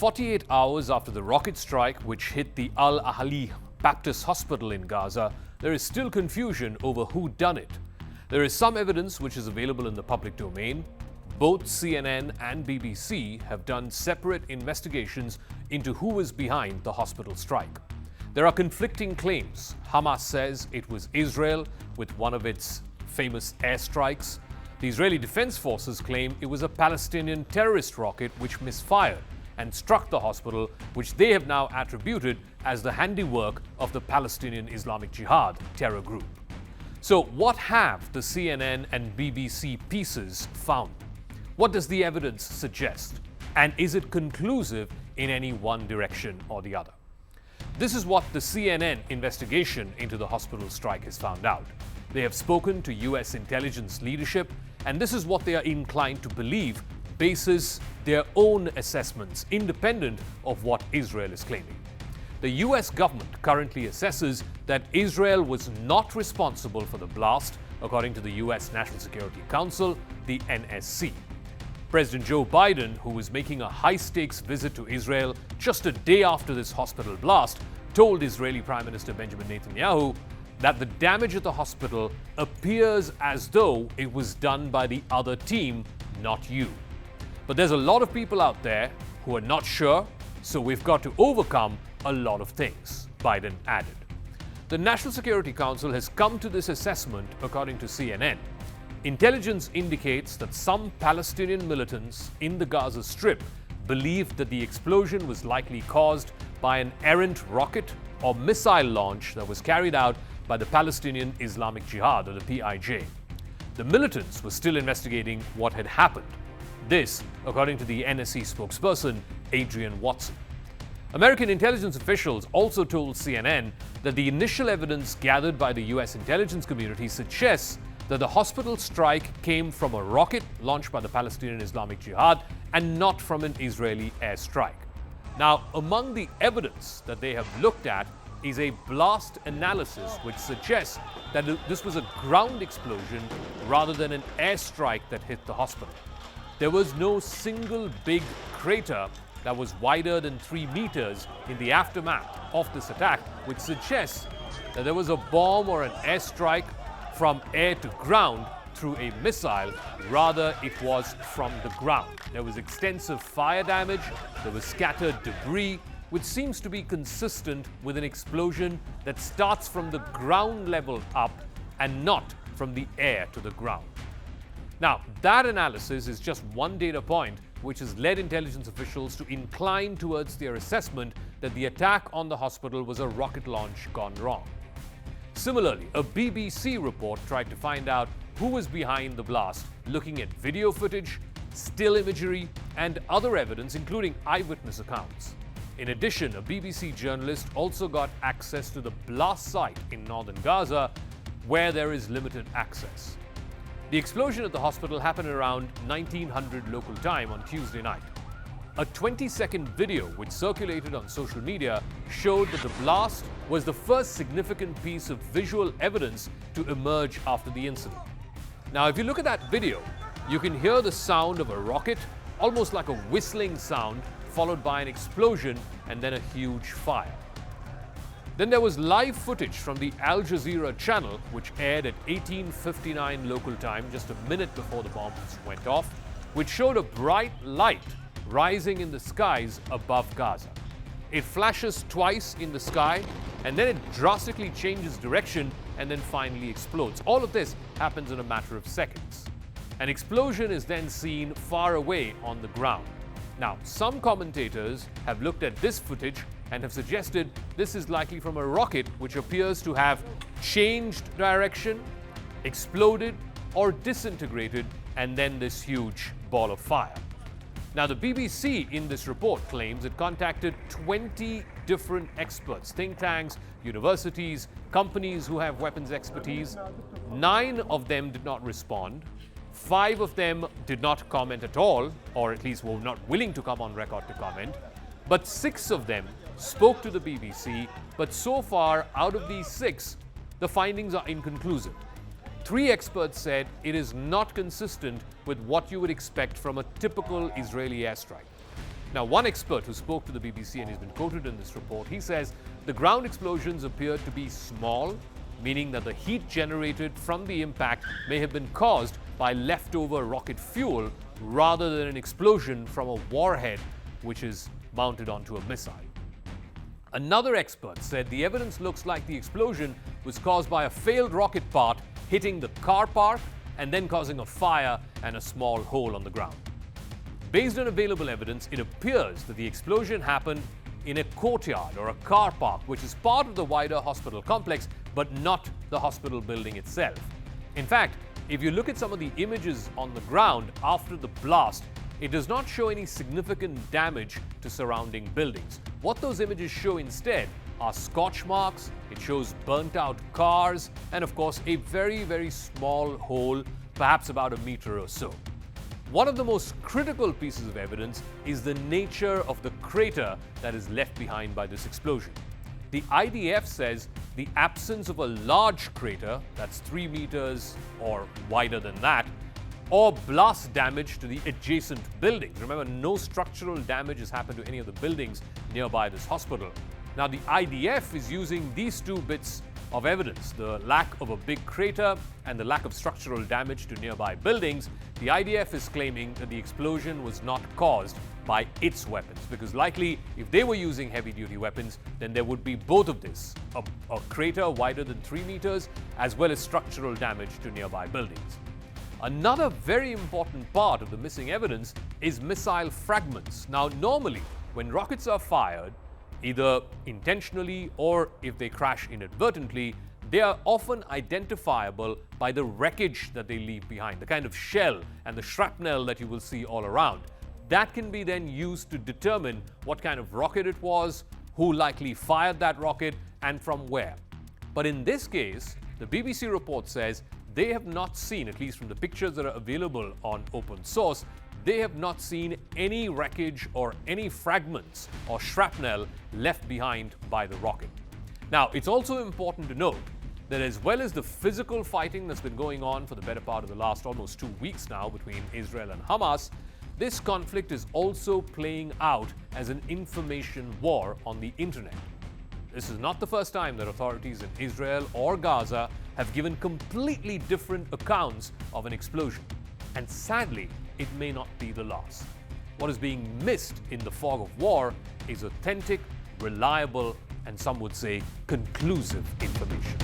48 hours after the rocket strike which hit the al-ahli Baptist Hospital in Gaza, there is still confusion over who done it. There is some evidence which is available in the public domain. Both CNN and BBC have done separate investigations into who was behind the hospital strike. There are conflicting claims. Hamas says it was Israel with one of its famous airstrikes. The Israeli Defense Forces claim it was a Palestinian terrorist rocket which misfired and struck the hospital, which they have now attributed as the handiwork of the Palestinian Islamic Jihad terror group. So what have the CNN and BBC pieces found? What does the evidence suggest? And is it conclusive in any one direction or the other? This is what the CNN investigation into the hospital strike has found out. They have spoken to US intelligence leadership, and this is what they are inclined to believe bases their own assessments, independent of what Israel is claiming. The US government currently assesses that Israel was not responsible for the blast, according to the US National Security Council, the NSC. President Joe Biden, who was making a high-stakes visit to Israel just a day after this hospital blast, told Israeli Prime Minister Benjamin Netanyahu that the damage at the hospital appears as though it was done by the other team, not you. But there's a lot of people out there who are not sure, so we've got to overcome a lot of things, Biden added. The National Security Council has come to this assessment according to CNN. Intelligence indicates that some Palestinian militants in the Gaza Strip believed that the explosion was likely caused by an errant rocket or missile launch that was carried out by the Palestinian Islamic Jihad, or the PIJ. The militants were still investigating what had happened. This, according to the NSC spokesperson, Adrian Watson. American intelligence officials also told CNN that the initial evidence gathered by the US intelligence community suggests that the hospital strike came from a rocket launched by the Palestinian Islamic Jihad and not from an Israeli airstrike. Now, among the evidence that they have looked at is a blast analysis which suggests that this was a ground explosion rather than an airstrike that hit the hospital. There was no single big crater that was wider than 3 meters in the aftermath of this attack, which suggests that there was a bomb or an airstrike from air to ground through a missile. Rather, it was from the ground. There was extensive fire damage, there was scattered debris, which seems to be consistent with an explosion that starts from the ground level up and not from the air to the ground. Now, that analysis is just one data point which has led intelligence officials to incline towards their assessment that the attack on the hospital was a rocket launch gone wrong. Similarly, a BBC report tried to find out who was behind the blast, looking at video footage, still imagery, and other evidence, including eyewitness accounts. In addition, a BBC journalist also got access to the blast site in northern Gaza, where there is limited access. The explosion at the hospital happened around 1900 local time on Tuesday night. A 20-second video which circulated on social media showed that the blast was the first significant piece of visual evidence to emerge after the incident. Now, if you look at that video, you can hear the sound of a rocket, almost like a whistling sound, followed by an explosion and then a huge fire. Then there was live footage from the Al Jazeera channel, which aired at 18:59 local time, just a minute before the bombs went off, which showed a bright light rising in the skies above Gaza. It flashes twice in the sky, and then it drastically changes direction and then finally explodes. All of this happens in a matter of seconds. An explosion is then seen far away on the ground. Now, some commentators have looked at this footage and have suggested this is likely from a rocket which appears to have changed direction, exploded, or disintegrated, and then this huge ball of fire. Now, the BBC in this report claims it contacted 20 different experts, think tanks, universities, companies who have weapons expertise. 9 of them did not respond. 5 of them did not comment at all, or at least were not willing to come on record to comment. But 6 of them spoke to the BBC, but so far, out of these 6, the findings are inconclusive. 3 experts said it is not consistent with what you would expect from a typical Israeli airstrike. Now, one expert who spoke to the BBC and has been quoted in this report, he says the ground explosions appeared to be small, meaning that the heat generated from the impact may have been caused by leftover rocket fuel rather than an explosion from a warhead which is mounted onto a missile. Another expert said the evidence looks like the explosion was caused by a failed rocket part hitting the car park and then causing a fire and a small hole on the ground. Based on available evidence, it appears that the explosion happened in a courtyard or a car park, which is part of the wider hospital complex, but not the hospital building itself. In fact, if you look at some of the images on the ground after the blast, it does not show any significant damage to surrounding buildings. What those images show instead are scorch marks, it shows burnt out cars, and of course a very, very small hole, perhaps about a meter or so. One of the most critical pieces of evidence is the nature of the crater that is left behind by this explosion. The IDF says the absence of a large crater that's 3 meters or wider than that, or blast damage to the adjacent buildings. Remember, no structural damage has happened to any of the buildings nearby this hospital. Now, the IDF is using these two bits of evidence, the lack of a big crater and the lack of structural damage to nearby buildings. The IDF is claiming that the explosion was not caused by its weapons, because likely if they were using heavy-duty weapons, then there would be both of this, a crater wider than 3 meters as well as structural damage to nearby buildings. Another very important part of the missing evidence is missile fragments. Now, normally when rockets are fired, either intentionally or if they crash inadvertently, they are often identifiable by the wreckage that they leave behind, the kind of shell and the shrapnel that you will see all around. That can be then used to determine what kind of rocket it was, who likely fired that rocket, and from where. But in this case, the BBC report says they have not seen, at least from the pictures that are available on open source, they have not seen any wreckage or any fragments or shrapnel left behind by the rocket. Now, it's also important to note that as well as the physical fighting that's been going on for the better part of the last almost 2 weeks now between Israel and Hamas, this conflict is also playing out as an information war on the internet. This is not the first time that authorities in Israel or Gaza have given completely different accounts of an explosion. And sadly, it may not be the last. What is being missed in the fog of war is authentic, reliable, and some would say conclusive information.